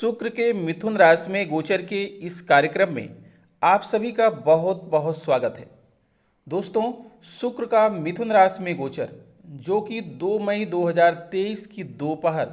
शुक्र के मिथुन राशि में गोचर के इस कार्यक्रम में आप सभी का बहुत बहुत स्वागत है। दोस्तों, शुक्र का मिथुन राशि में गोचर जो कि 2 मई 2023 की दोपहर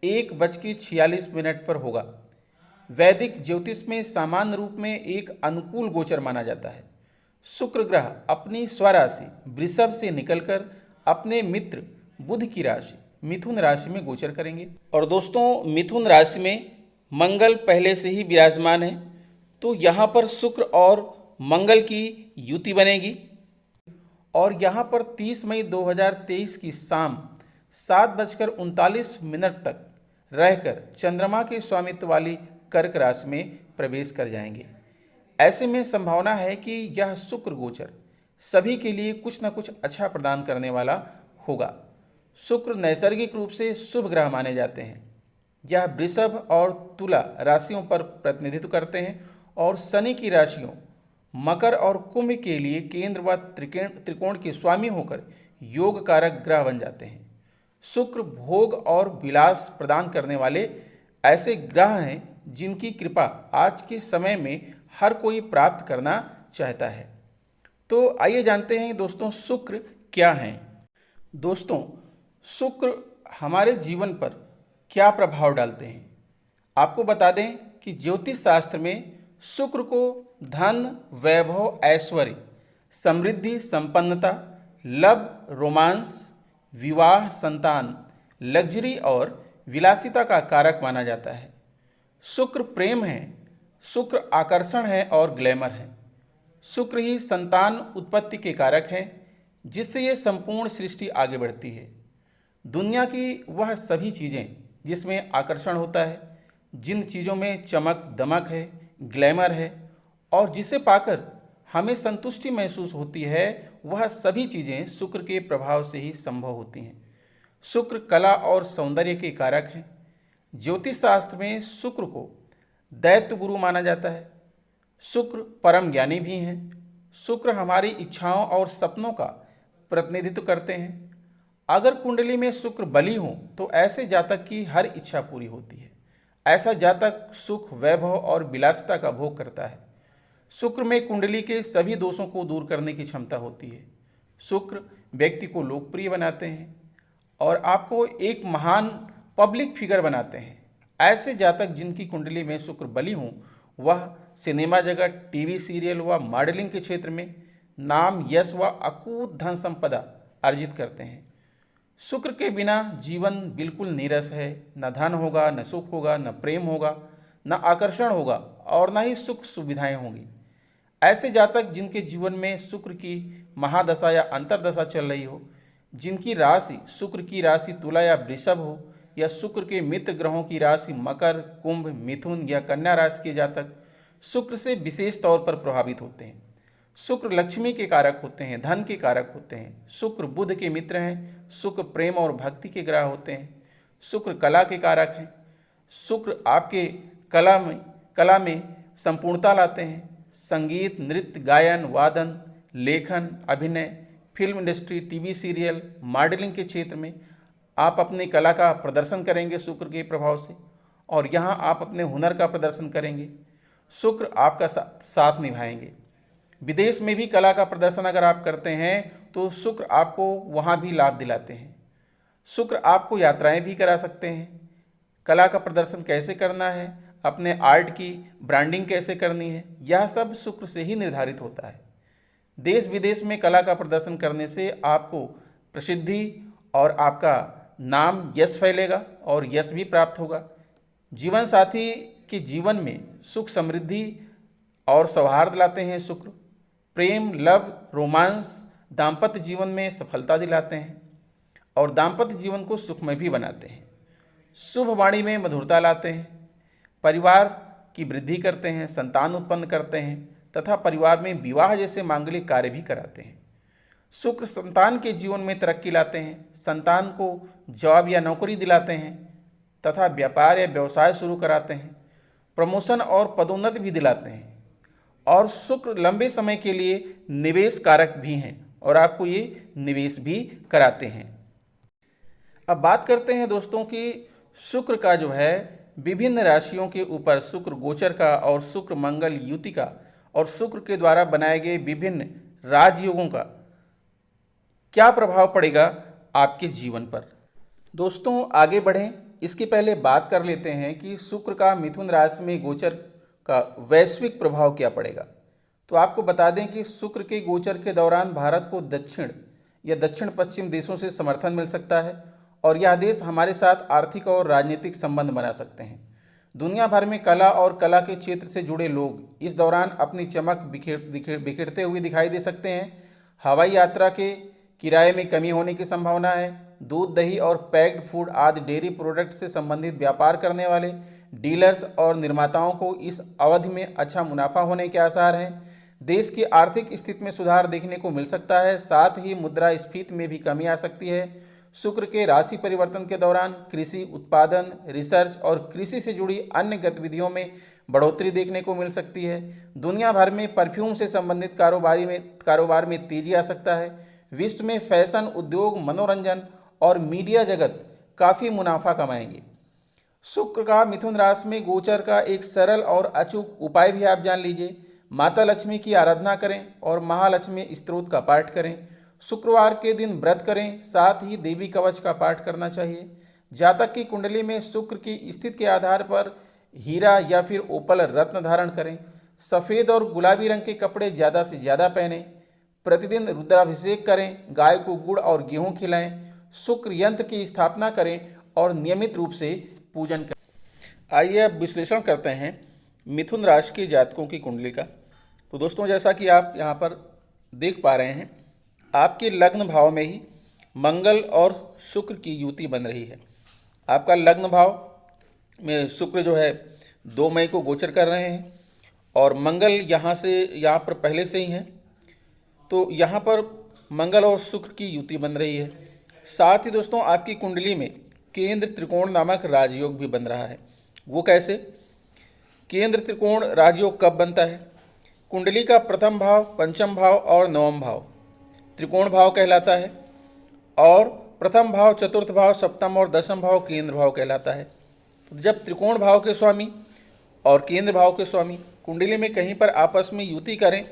1:46 पर होगा, वैदिक ज्योतिष में सामान्य रूप में एक अनुकूल गोचर माना जाता है। शुक्र ग्रह अपनी स्वराशि वृषभ से निकलकर अपने मित्र बुध की राशि मिथुन राशि में गोचर करेंगे। और दोस्तों, मिथुन राशि में मंगल पहले से ही विराजमान है, तो यहाँ पर शुक्र और मंगल की युति बनेगी और यहाँ पर 30 मई 2023 की शाम 7:39 तक रहकर चंद्रमा के स्वामित्व वाली कर्क राशि में प्रवेश कर जाएंगे। ऐसे में संभावना है कि यह शुक्र गोचर सभी के लिए कुछ न कुछ अच्छा प्रदान करने वाला होगा। शुक्र नैसर्गिक रूप से शुभ ग्रह माने जाते हैं। यह वृषभ और तुला राशियों पर प्रतिनिधित्व करते हैं और शनि की राशियों मकर और कुंभ के लिए केंद्र व त्रिकोण के स्वामी होकर योग कारक ग्रह बन जाते हैं। शुक्र भोग और विलास प्रदान करने वाले ऐसे ग्रह हैं जिनकी कृपा आज के समय में हर कोई प्राप्त करना चाहता है। तो आइए जानते हैं दोस्तों, शुक्र क्या हैं। दोस्तों, शुक्र हमारे जीवन पर क्या प्रभाव डालते हैं। आपको बता दें कि ज्योतिष शास्त्र में शुक्र को धन, वैभव, ऐश्वर्य, समृद्धि, संपन्नता, लव, रोमांस, विवाह, संतान, लग्जरी और विलासिता का कारक माना जाता है। शुक्र प्रेम है, शुक्र आकर्षण है और ग्लैमर है। शुक्र ही संतान उत्पत्ति के कारक हैं, जिससे ये संपूर्ण सृष्टि आगे बढ़ती है। दुनिया की वह सभी चीज़ें जिसमें आकर्षण होता है, जिन चीज़ों में चमक दमक है, ग्लैमर है और जिसे पाकर हमें संतुष्टि महसूस होती है, वह सभी चीज़ें शुक्र के प्रभाव से ही संभव होती हैं। शुक्र कला और सौंदर्य के कारक हैं। ज्योतिष शास्त्र में शुक्र को दैत्य गुरु माना जाता है। शुक्र परम ज्ञानी भी हैं। शुक्र हमारी इच्छाओं और सपनों का प्रतिनिधित्व करते हैं। अगर कुंडली में शुक्र बली हो तो ऐसे जातक की हर इच्छा पूरी होती है। ऐसा जातक सुख, वैभव और विलासिता का भोग करता है। शुक्र में कुंडली के सभी दोषों को दूर करने की क्षमता होती है। शुक्र व्यक्ति को लोकप्रिय बनाते हैं और आपको एक महान पब्लिक फिगर बनाते हैं। ऐसे जातक जिनकी कुंडली में शुक्र बली हो, वह सिनेमा जगत, टीवी सीरियल व मॉडलिंग के क्षेत्र में नाम, यश व अकूत धन संपदा अर्जित करते हैं। शुक्र के बिना जीवन बिल्कुल नीरस है। न धन होगा, न सुख होगा, न प्रेम होगा, न आकर्षण होगा और न ही सुख सुविधाएं होंगी। ऐसे जातक जिनके जीवन में शुक्र की महादशा या अंतर्दशा चल रही हो, जिनकी राशि शुक्र की राशि तुला या वृषभ हो, या शुक्र के मित्र ग्रहों की राशि मकर, कुंभ, मिथुन या कन्या राशि के जातक शुक्र से विशेष तौर पर प्रभावित होते हैं। शुक्र लक्ष्मी के कारक होते हैं, धन के कारक होते हैं। शुक्र बुध के मित्र हैं। शुक्र प्रेम और भक्ति के ग्रह होते हैं। शुक्र कला के कारक हैं। शुक्र आपके कला में संपूर्णता लाते हैं। संगीत, नृत्य, गायन, वादन, लेखन, अभिनय, film industry, TV serial, modelling के क्षेत्र में आप अपनी कला का प्रदर्शन करेंगे शुक्र के प्रभाव से, और यहाँ आप अपने हुनर का प्रदर्शन करेंगे। शुक्र आपका साथ निभाएंगे। विदेश में भी कला का प्रदर्शन अगर आप करते हैं तो शुक्र आपको वहाँ भी लाभ दिलाते हैं। शुक्र आपको यात्राएं भी करा सकते हैं। कला का प्रदर्शन कैसे करना है, अपने आर्ट की ब्रांडिंग कैसे करनी है, यह सब शुक्र से ही निर्धारित होता है। देश विदेश में कला का प्रदर्शन करने से आपको प्रसिद्धि और आपका नाम, यश फैलेगा और यश भी प्राप्त होगा। जीवन साथी के जीवन में सुख, समृद्धि और सौहार्द लाते हैं शुक्र। प्रेम, लव, रोमांस, दाम्पत्य जीवन में सफलता दिलाते हैं और दाम्पत्य जीवन को सुखमय भी बनाते हैं। शुभ वाणी में मधुरता लाते हैं। परिवार की वृद्धि करते हैं, संतान उत्पन्न करते हैं तथा परिवार में विवाह जैसे मांगलिक कार्य भी कराते हैं। शुक्र संतान के जीवन में तरक्की लाते हैं, संतान को जॉब या नौकरी दिलाते हैं तथा व्यापार या व्यवसाय शुरू कराते हैं। प्रमोशन और पदोन्नति भी दिलाते हैं। और शुक्र लंबे समय के लिए निवेश कारक भी हैं और आपको ये निवेश भी कराते हैं। अब बात करते हैं दोस्तों कि शुक्र का जो है विभिन्न राशियों के ऊपर शुक्र गोचर का और शुक्र मंगल युति का और शुक्र के द्वारा बनाए गए विभिन्न राजयोगों का क्या प्रभाव पड़ेगा आपके जीवन पर। दोस्तों आगे बढ़ें, इसके पहले बात कर लेते हैं कि शुक्र का मिथुन राशि में गोचर का वैश्विक प्रभाव क्या पड़ेगा। तो आपको बता दें कि शुक्र के गोचर के दौरान भारत को दक्षिण या दक्षिण पश्चिम देशों से समर्थन मिल सकता है और यह देश हमारे साथ आर्थिक और राजनीतिक संबंध बना सकते हैं। दुनिया भर में कला और कला के क्षेत्र से जुड़े लोग इस दौरान अपनी चमक बिखेरते हुए दिखाई दे सकते हैं। हवाई यात्रा के किराए में कमी होने की संभावना है। दूध, दही और पैक्ड फूड आदि डेयरी प्रोडक्ट से संबंधित व्यापार करने वाले डीलर्स और निर्माताओं को इस अवधि में अच्छा मुनाफा होने के आसार हैं। देश की आर्थिक स्थिति में सुधार देखने को मिल सकता है। साथ ही मुद्रास्फीति में भी कमी आ सकती है। शुक्र के राशि परिवर्तन के दौरान कृषि उत्पादन, रिसर्च और कृषि से जुड़ी अन्य गतिविधियों में बढ़ोतरी देखने को मिल सकती है। दुनिया भर में परफ्यूम से संबंधित कारोबार में तेजी आ सकता है। विश्व में फैशन उद्योग, मनोरंजन और मीडिया जगत काफ़ी मुनाफा कमाएंगे। शुक्र का मिथुन राशि में गोचर का एक सरल और अचूक उपाय भी आप जान लीजिए। माता लक्ष्मी की आराधना करें और महालक्ष्मी स्तोत्र का पाठ करें। शुक्रवार के दिन व्रत करें, साथ ही देवी कवच का पाठ करना चाहिए। जातक की कुंडली में शुक्र की स्थिति के आधार पर हीरा या फिर ओपल रत्न धारण करें। सफ़ेद और गुलाबी रंग के कपड़े ज़्यादा से ज़्यादा पहनें। प्रतिदिन रुद्राभिषेक करें, गाय को गुड़ और गेहूँ खिलाएं। शुक्र यंत्र की स्थापना करें और नियमित रूप से पूजन करें। आइए अब विश्लेषण करते हैं मिथुन राशि के जातकों की कुंडली का। तो दोस्तों जैसा कि आप यहाँ पर देख पा रहे हैं, आपके लग्न भाव में ही मंगल और शुक्र की युति बन रही है। आपका लग्न भाव में शुक्र जो है 2 मई को गोचर कर रहे हैं और मंगल यहाँ पर पहले से ही हैं। तो यहाँ पर मंगल और शुक्र की युति बन रही है। साथ ही दोस्तों आपकी कुंडली में केंद्र त्रिकोण नामक राजयोग भी बन रहा है। वो कैसे? केंद्र त्रिकोण राजयोग कब बनता है? कुंडली का प्रथम भाव, पंचम भाव और नवम भाव त्रिकोण भाव कहलाता है और प्रथम भाव, चतुर्थ भाव, सप्तम और दसम भाव केंद्र भाव कहलाता है। तो जब त्रिकोण भाव के स्वामी और केंद्र भाव के स्वामी कुंडली में कहीं पर आपस में युति करें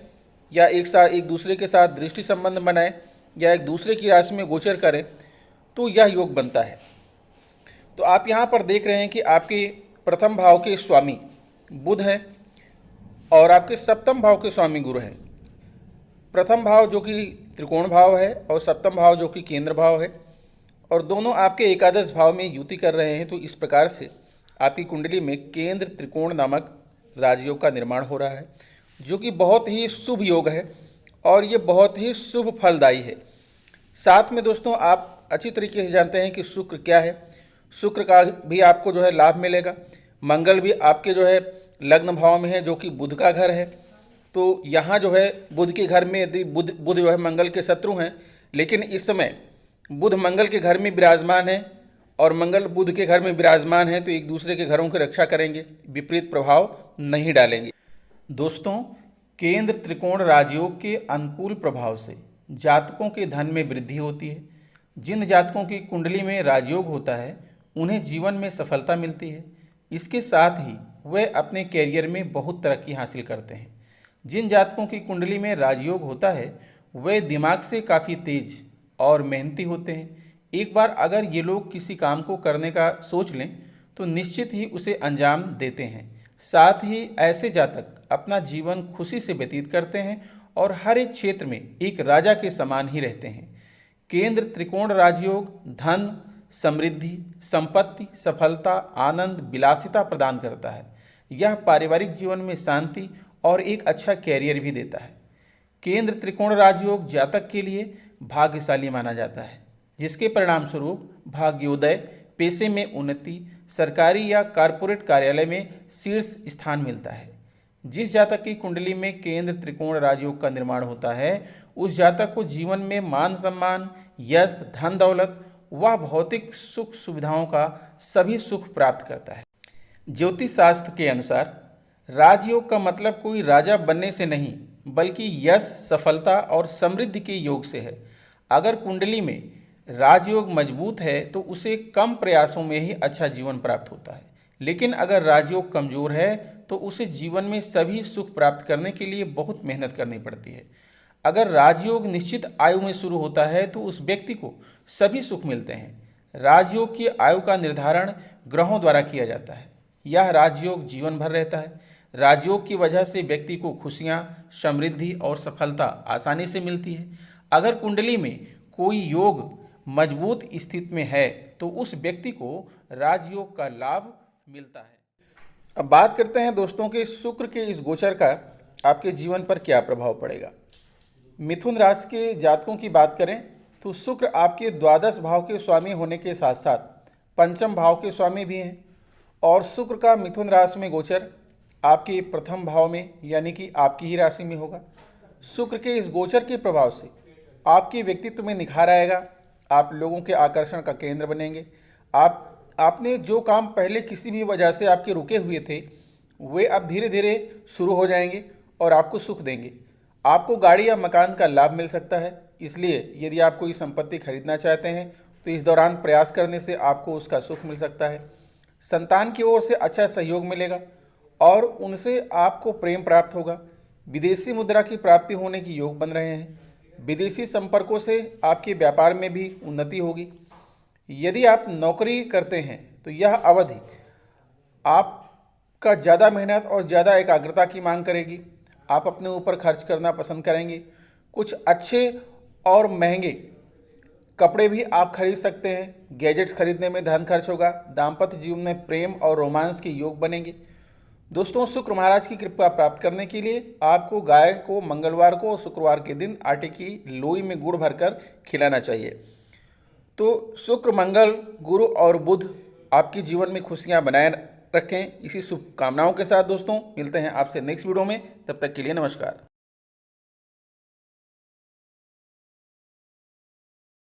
या एक दूसरे के साथ दृष्टि संबंध बनाएं या एक दूसरे की राशि में गोचर करें तो यह योग बनता है। तो आप यहाँ पर देख रहे हैं कि आपके प्रथम भाव के स्वामी बुध हैं और आपके सप्तम भाव के स्वामी गुरु हैं। प्रथम भाव जो कि त्रिकोण भाव है और सप्तम भाव जो कि केंद्र भाव है और दोनों आपके एकादश भाव में युति कर रहे हैं। तो इस प्रकार से आपकी कुंडली में केंद्र त्रिकोण नामक राजयोग का निर्माण हो रहा है जो कि बहुत ही शुभ योग है और ये बहुत ही शुभ फलदायी है। साथ में दोस्तों आप अच्छी तरीके से जानते हैं कि शुक्र क्या है। शुक्र का भी आपको जो है लाभ मिलेगा। मंगल भी आपके जो है लग्न भाव में है जो कि बुध का घर है। तो यहाँ जो है बुध के घर में यदि बुध जो है मंगल के शत्रु हैं, लेकिन इस समय बुध मंगल के घर में विराजमान है और मंगल बुध के घर में विराजमान है तो एक दूसरे के घरों की रक्षा करेंगे, विपरीत प्रभाव नहीं डालेंगे। दोस्तों केंद्र त्रिकोण राजयोग के अनुकूल प्रभाव से जातकों के धन में वृद्धि होती है। जिन जातकों की कुंडली में राजयोग होता है उन्हें जीवन में सफलता मिलती है। इसके साथ ही वे अपने कैरियर में बहुत तरक्की हासिल करते हैं। जिन जातकों की कुंडली में राजयोग होता है वे दिमाग से काफ़ी तेज और मेहनती होते हैं। एक बार अगर ये लोग किसी काम को करने का सोच लें तो निश्चित ही उसे अंजाम देते हैं। साथ ही ऐसे जातक अपना जीवन खुशी से व्यतीत करते हैं और हर एक क्षेत्र में एक राजा के समान ही रहते हैं। केंद्र त्रिकोण राजयोग धन, समृद्धि, संपत्ति, सफलता, आनंद, विलासिता प्रदान करता है। यह पारिवारिक जीवन में शांति और एक अच्छा कैरियर भी देता है। केंद्र त्रिकोण राजयोग जातक के लिए भाग्यशाली माना जाता है, जिसके परिणाम स्वरूप भाग्योदय, पेशे में उन्नति, सरकारी या कॉरपोरेट कार्यालय में शीर्ष स्थान मिलता है। जिस जातक की कुंडली में केंद्र त्रिकोण राजयोग का निर्माण होता है उस जातक को जीवन में मान सम्मान, यश, धन दौलत व भौतिक सुख सुविधाओं का सभी सुख प्राप्त करता है। ज्योतिष शास्त्र के अनुसार राजयोग का मतलब कोई राजा बनने से नहीं बल्कि यश, सफलता और समृद्धि के योग से है। अगर कुंडली में राजयोग मजबूत है तो उसे कम प्रयासों में ही अच्छा जीवन प्राप्त होता है, लेकिन अगर राजयोग कमजोर है तो उसे जीवन में सभी सुख प्राप्त करने के लिए बहुत मेहनत करनी पड़ती है। अगर राजयोग निश्चित आयु में शुरू होता है तो उस व्यक्ति को सभी सुख मिलते हैं। राजयोग की आयु का निर्धारण ग्रहों द्वारा किया जाता है। यह राजयोग जीवन भर रहता है। राजयोग की वजह से व्यक्ति को खुशियां, समृद्धि और सफलता आसानी से मिलती है। अगर कुंडली में कोई योग मजबूत स्थिति में है तो उस व्यक्ति को राजयोग का लाभ मिलता है। अब बात करते हैं दोस्तों कि शुक्र के इस गोचर का आपके जीवन पर क्या प्रभाव पड़ेगा। मिथुन राशि के जातकों की बात करें तो शुक्र आपके द्वादश भाव के स्वामी होने के साथ साथ पंचम भाव के स्वामी भी हैं और शुक्र का मिथुन राशि में गोचर आपके प्रथम भाव में यानी कि आपकी ही राशि में होगा। शुक्र के इस गोचर के प्रभाव से आपके व्यक्तित्व में निखार आएगा। आप लोगों के आकर्षण का केंद्र बनेंगे। आपने जो काम पहले किसी भी वजह से आपके रुके हुए थे वे अब धीरे धीरे शुरू हो जाएंगे और आपको सुख देंगे। आपको गाड़ी या मकान का लाभ मिल सकता है, इसलिए यदि आप कोई संपत्ति खरीदना चाहते हैं तो इस दौरान प्रयास करने से आपको उसका सुख मिल सकता है। संतान की ओर से अच्छा सहयोग मिलेगा और उनसे आपको प्रेम प्राप्त होगा। विदेशी मुद्रा की प्राप्ति होने की योग बन रहे हैं। विदेशी संपर्कों से आपके व्यापार में भी उन्नति होगी। यदि आप नौकरी करते हैं तो यह अवधि आपका ज़्यादा मेहनत और ज़्यादा एकाग्रता की मांग करेगी। आप अपने ऊपर खर्च करना पसंद करेंगे। कुछ अच्छे और महंगे कपड़े भी आप खरीद सकते हैं। गैजेट्स खरीदने में धन खर्च होगा। दाम्पत्य जीवन में प्रेम और रोमांस के योग बनेंगे। दोस्तों, शुक्र महाराज की कृपा प्राप्त करने के लिए आपको गाय को मंगलवार को और शुक्रवार के दिन आटे की लोई में गुड़ भरकर खिलाना चाहिए। तो शुक्र, मंगल, गुरु और बुध आपके जीवन में खुशियां बनाए रखें। इसी शुभकामनाओं के साथ दोस्तों मिलते हैं आपसे नेक्स्ट वीडियो में। तब तक के लिए नमस्कार।